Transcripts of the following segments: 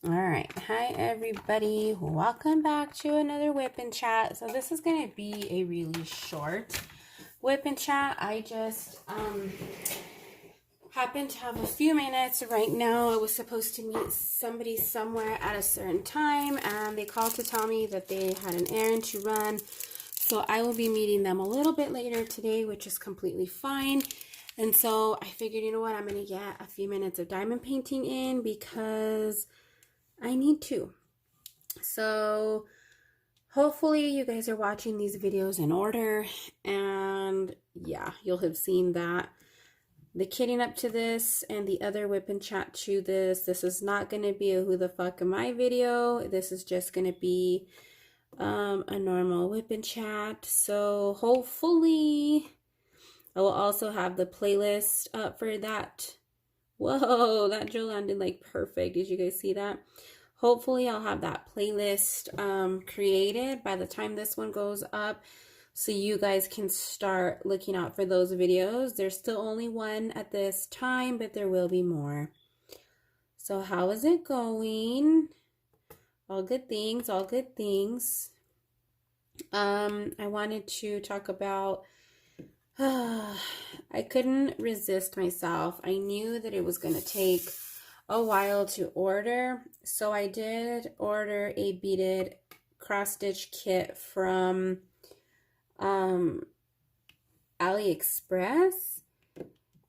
All right. Hi, everybody. Welcome back to another WIP Chat. So this is going to be a really short WIP Chat. I just happened to have a few minutes right now. I was supposed to meet somebody somewhere at a certain time, and they called to tell me that they had an errand to run. So I will be meeting them a little bit later today, which is completely fine. And so I figured, you know what, I'm going to get a few minutes of diamond painting in because I need to. So hopefully you guys are watching these videos in order, and yeah, you'll have seen that the kidding up to this and the other WIP Chat to this is not going to be a who the fuck am I video. This is just going to be a normal WIP Chat. So hopefully I will also have the playlist up for that. Whoa, that drill landed like perfect. Did you guys see that? Hopefully I'll have that playlist created by the time this one goes up, so you guys can start looking out for those videos. There's still only one at this time, but there will be more. So how is it going? All good things, all good things. I wanted to talk about I couldn't resist myself. I knew that it was going to take a while to order, so I did order a beaded cross stitch kit from AliExpress,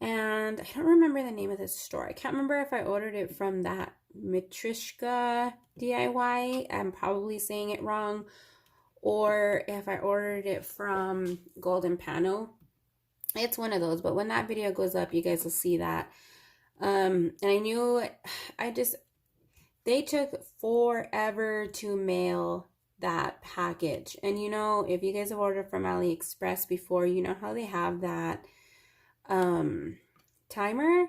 and I don't remember the name of this store. I can't remember if I ordered it from that Matrishka DIY, I'm probably saying it wrong, or if I ordered it from Golden Pano. It's one of those, but when that video goes up, you guys will see that. And I knew they took forever to mail that package. And you know, if you guys have ordered from AliExpress before, you know how they have that timer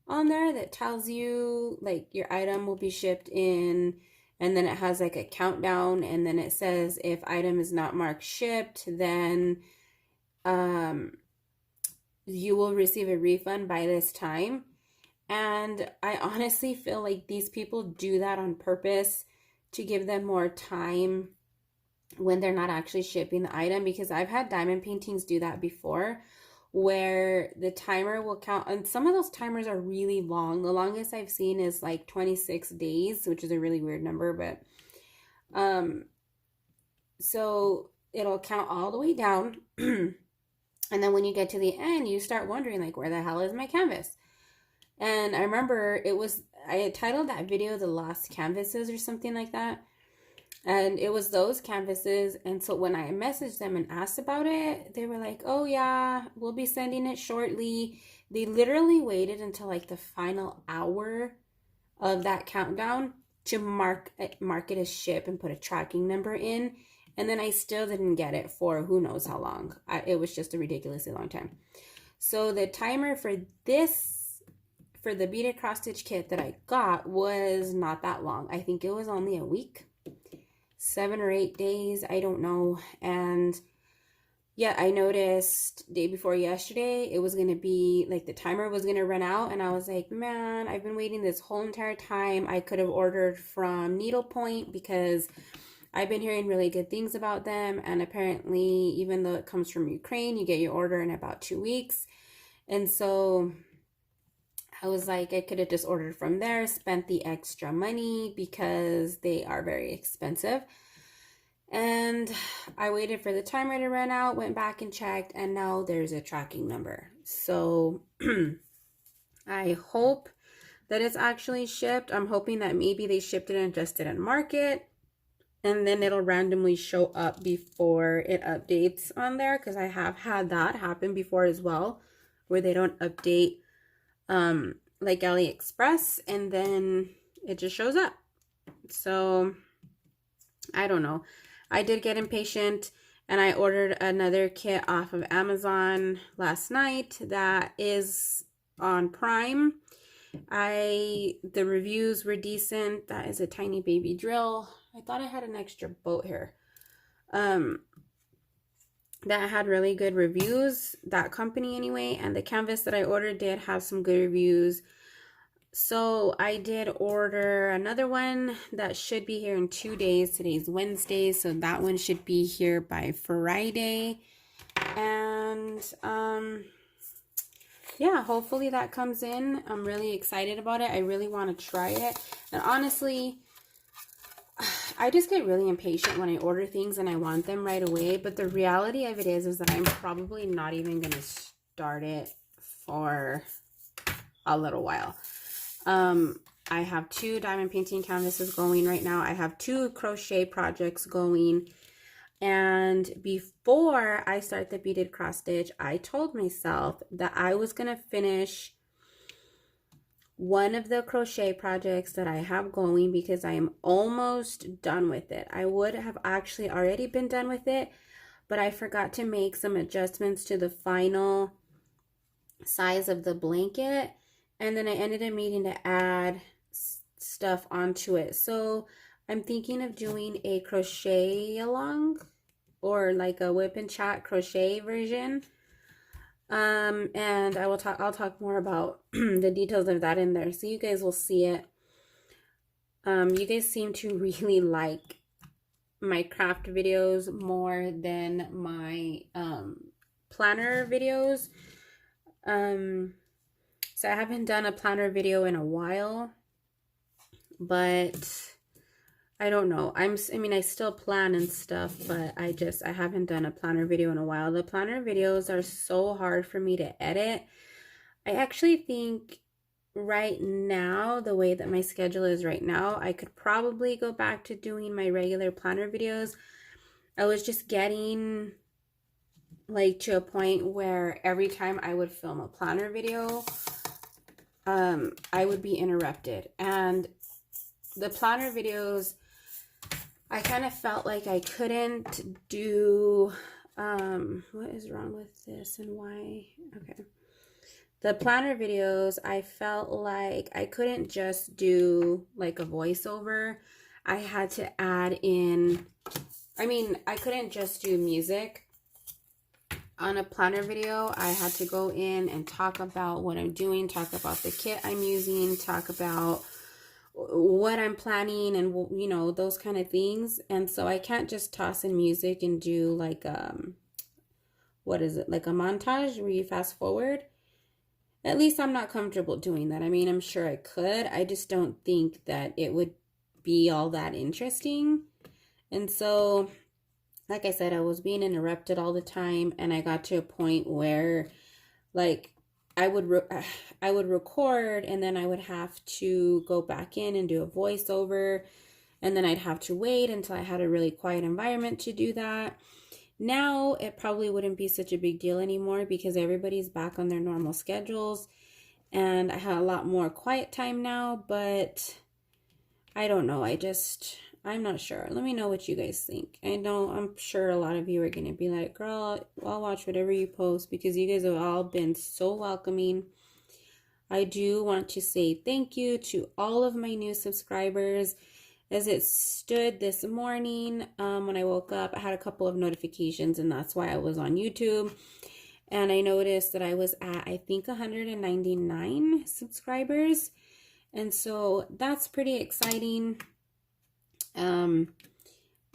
on there that tells you like your item will be shipped in, and then it has like a countdown, and then it says if item is not marked shipped, then you will receive a refund by this time. And I honestly feel like these people do that on purpose to give them more time when they're not actually shipping the item, because I've had diamond paintings do that before where the timer will count, and some of those timers are really long. The longest I've seen is like 26 days, which is a really weird number, but so it'll count all the way down. And then when you get to the end, you start wondering, like, where the hell is my canvas? And I remember I had titled that video The Lost Canvases or something like that. And it was those canvases. And so when I messaged them and asked about it, they were like, oh yeah, we'll be sending it shortly. They literally waited until like the final hour of that countdown to mark it as ship and put a tracking number in. And then I still didn't get it for who knows how long. It was just a ridiculously long time. So the timer for the beaded cross stitch kit that I got was not that long. I think it was only a week, 7 or 8 days. I don't know. And yeah, I noticed day before yesterday, it was going to be like the timer was going to run out. And I was like, man, I've been waiting this whole entire time. I could have ordered from Needlepoint because I've been hearing really good things about them, and apparently, even though it comes from Ukraine, you get your order in about 2 weeks. And so I was like, I could have just ordered from there, spent the extra money because they are very expensive. And I waited for the timer to run out, went back and checked, and now there's a tracking number. So I hope that it's actually shipped. I'm hoping that maybe they shipped it and just didn't mark it, and then it'll randomly show up before it updates on there, because I have had that happen before as well, where they don't update like AliExpress, and then it just shows up. So I don't know. I did get impatient, and I ordered another kit off of Amazon last night that is on Prime. The reviews were decent. That is a tiny baby drill. I thought I had an extra boat here. That had really good reviews, that company anyway, and the canvas that I ordered did have some good reviews. So I did order another one that should be here in 2 days. Today's Wednesday, so that one should be here by Friday. And yeah, hopefully that comes in. I'm really excited about it. I really want to try it. And honestly, I just get really impatient when I order things and I want them right away. But the reality of it is that I'm probably not even going to start it for a little while. I have 2 diamond painting canvases going right now. I have 2 crochet projects going. And before I start the beaded cross stitch, I told myself that I was going to finish one of the crochet projects that I have going because I am almost done with it. I would have actually already been done with it, but I forgot to make some adjustments to the final size of the blanket. And then I ended up needing to add stuff onto it. So I'm thinking of doing a crochet along, or like a WIP Chat crochet version. And I'll talk more about the details of that in there, so you guys will see it. You guys seem to really like my craft videos more than my planner videos. So I haven't done a planner video in a while, but I don't know. I mean, I still plan and stuff, but I haven't done a planner video in a while. The planner videos are so hard for me to edit. I actually think right now, the way that my schedule is right now, I could probably go back to doing my regular planner videos. I was just getting like to a point where every time I would film a planner video, I would be interrupted. And the planner videos, I kind of felt like I couldn't do, what is wrong with this and why? Okay. The planner videos, I felt like I couldn't just do like a voiceover. I had to add in, I mean, I couldn't just do music. On a planner video, I had to go in and talk about what I'm doing, talk about the kit I'm using, talk about what I'm planning, and you know, those kind of things. And so I can't just toss in music and do like what is it, like a montage where you fast forward. At least I'm not comfortable doing that. I mean, I'm sure I could, I just don't think that it would be all that interesting. And so, like I said, I was being interrupted all the time, and I got to a point where like I would record, and then I would have to go back in and do a voiceover, and then I'd have to wait until I had a really quiet environment to do that. Now it probably wouldn't be such a big deal anymore because everybody's back on their normal schedules, and I have a lot more quiet time now. But I don't know, I'm not sure. Let me know what you guys think. I know I'm sure a lot of you are going to be like, girl, I'll watch whatever you post, because you guys have all been so welcoming. I do want to say thank you to all of my new subscribers. As it stood this morning, when I woke up, I had a couple of notifications, and that's why I was on YouTube. And I noticed that I was at, I think, 199 subscribers. And so that's pretty exciting.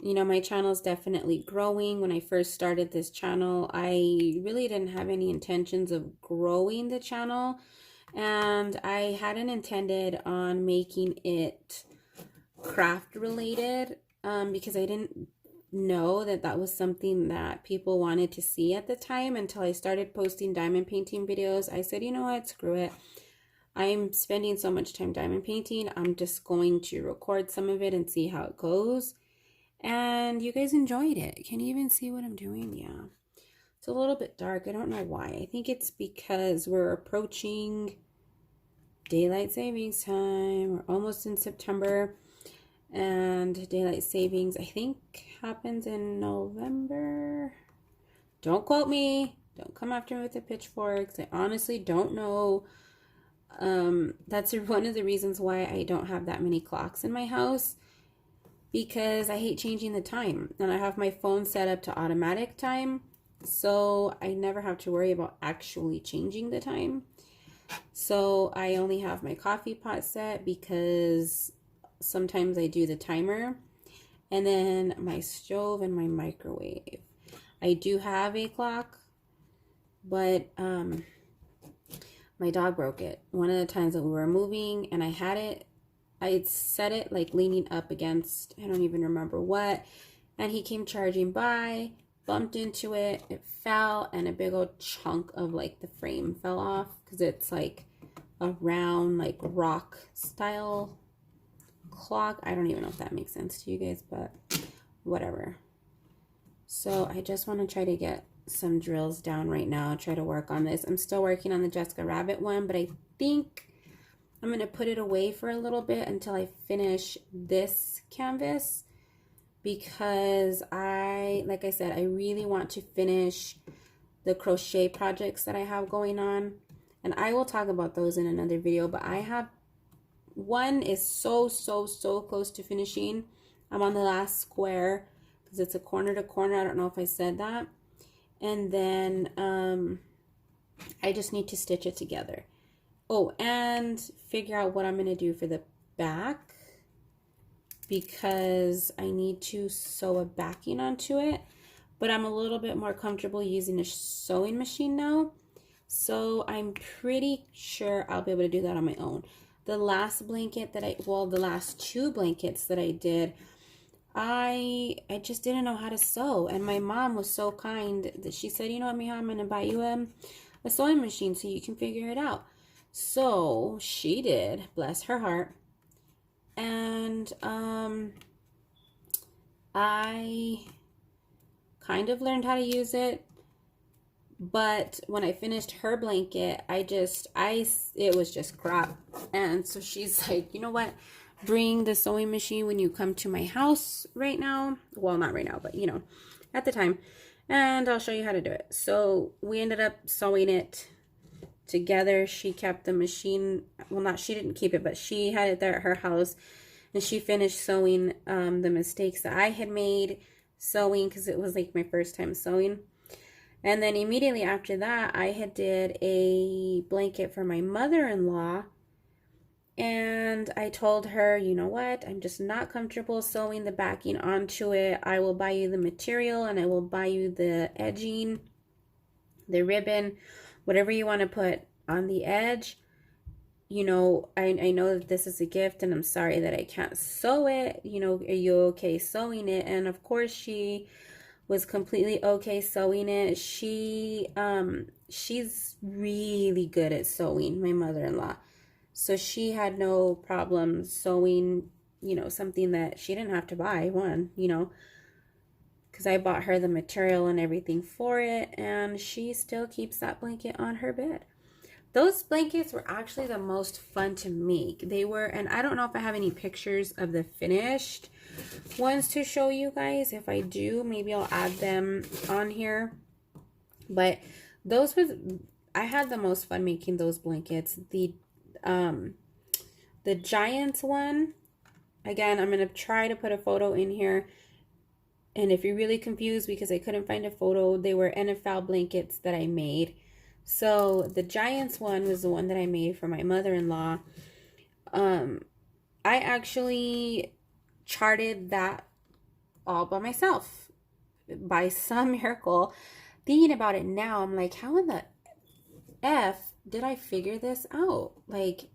You know, my channel is definitely growing. When I first started this channel, I really didn't have any intentions of growing the channel, and I hadn't intended on making it craft related, because I didn't know that that was something that people wanted to see at the time, until I started posting diamond painting videos. I said, you know what, screw it. I'm spending so much time diamond painting, I'm just going to record some of it and see how it goes. And you guys enjoyed it. Can you even see what I'm doing? Yeah. It's a little bit dark. I don't know why. I think it's because we're approaching daylight savings time. We're almost in September. And daylight savings, I think, happens in November. Don't quote me. Don't come after me with the pitchforks. I honestly don't know. That's one of the reasons why I don't have that many clocks in my house, because I hate changing the time, and I have my phone set up to automatic time, so I never have to worry about actually changing the time. So I only have my coffee pot set because sometimes I do the timer, and then my stove and my microwave. I do have a clock, but my dog broke it one of the times that we were moving, and I set it like leaning up against, I don't even remember what, and he came charging by, bumped into it, it fell, and a big old chunk of like the frame fell off because it's like a round like rock style clock. I don't even know if that makes sense to you guys, but whatever. So I just want to try to get some drills down right now, try to work on this. I'm still working on the Jessica Rabbit one, but I think I'm going to put it away for a little bit until I finish this canvas, because like I said, I really want to finish the crochet projects that I have going on, and I will talk about those in another video. But I have one is so close to finishing. I'm on the last square because it's a corner to corner. I don't know if I said that. And then I just need to stitch it together. Oh, and figure out what I'm going to do for the back, because I need to sew a backing onto it. But I'm a little bit more comfortable using a sewing machine now, so I'm pretty sure I'll be able to do that on my own. The last blanket that the last two blankets that I did, I just didn't know how to sew, and my mom was so kind that she said, you know what, Mija, I'm going to buy you a sewing machine so you can figure it out. So she did, bless her heart, and I kind of learned how to use it. But when I finished her blanket, it was just crap. And so she's like, you know what? Bring the sewing machine when you come to my house right now. Well, not right now, but you know, at the time. And I'll show you how to do it. So we ended up sewing it together. She kept the machine. Well, she didn't keep it, but she had it there at her house. And she finished sewing the mistakes that I had made sewing, because it was like my first time sewing. And then immediately after that, I had did a blanket for my mother-in-law. And I told her, you know what, I'm just not comfortable sewing the backing onto it. I will buy you the material, and I will buy you the edging, the ribbon, whatever you want to put on the edge. You know, I know that this is a gift, and I'm sorry that I can't sew it. You know, are you okay sewing it? And of course she was completely okay sewing it. She's really good at sewing, my mother-in-law. So she had no problem sewing, you know, something that she didn't have to buy, you know, because I bought her the material and everything for it, and she still keeps that blanket on her bed. Those blankets were actually the most fun to make. They were, and I don't know if I have any pictures of the finished ones to show you guys. If I do, maybe I'll add them on here. But I had the most fun making those blankets. The Giants one, again, I'm going to try to put a photo in here. And if you're really confused because I couldn't find a photo, they were NFL blankets that I made. So the Giants one was the one that I made for my mother-in-law. I actually charted that all by myself. By some miracle. Thinking about it now, I'm like, how in the F did I figure this out? Like,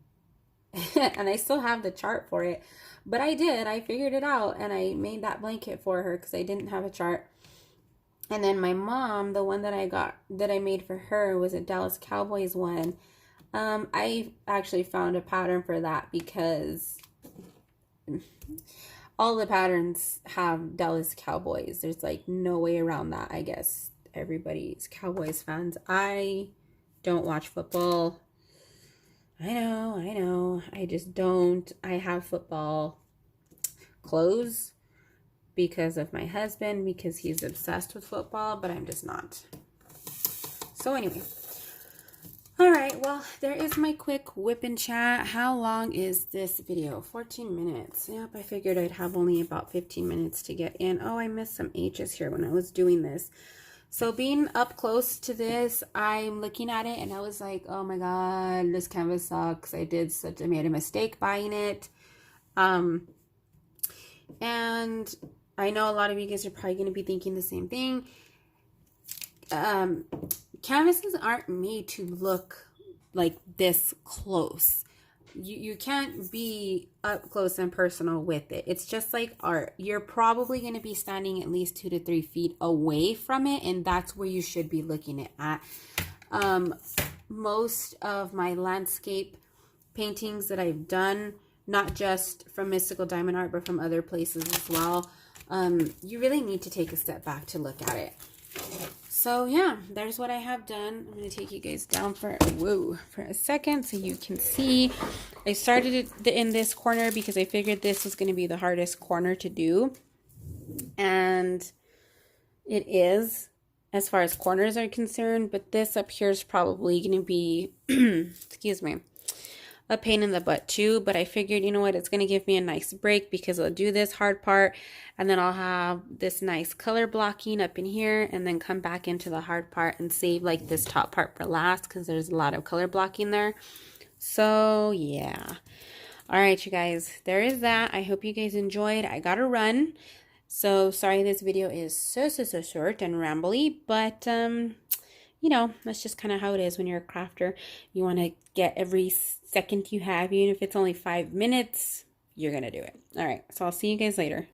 and I still have the chart for it. But I did. I figured it out, and I made that blanket for her because I didn't have a chart. And then my mom, the one that I made for her was a Dallas Cowboys one. I actually found a pattern for that because all the patterns have Dallas Cowboys. There's like no way around that. I guess everybody's Cowboys fans. I don't watch football. I know. I just don't. I have football clothes because of my husband, because he's obsessed with football, but I'm just not. So anyway. All right, well, there is my quick WIP chat. How long is this video? 14 minutes. Yep, I figured I'd have only about 15 minutes to get in. Oh, I missed some H's here when I was doing this. So being up close to this, I'm looking at it and I was like, oh my God, this canvas sucks. I made a mistake buying it. And I know a lot of you guys are probably going to be thinking the same thing. Canvases aren't made to look like this close. You can't be up close and personal with it. It's just like art. You're probably going to be standing at least 2 to 3 feet away from it, and that's where you should be looking at. Most of my landscape paintings that I've done, not just from Mystical Diamond Art, but from other places as well, you really need to take a step back to look at it. So yeah, there's what I have done. I'm going to take you guys down for a second so you can see. I started it in this corner because I figured this was going to be the hardest corner to do. And it is, as far as corners are concerned, but this up here is probably going to be, excuse me, a pain in the butt too. But I figured, you know what, it's going to give me a nice break because I'll do this hard part and then I'll have this nice color blocking up in here and then come back into the hard part and save like this top part for last because there's a lot of color blocking there. So yeah. All right, you guys, there is that. I hope you guys enjoyed. I gotta run. So sorry this video is so short and rambly, but you know, that's just kind of how it is when you're a crafter. You want to get every second you have, even if it's only 5 minutes, you're going to do it. All right, so I'll see you guys later.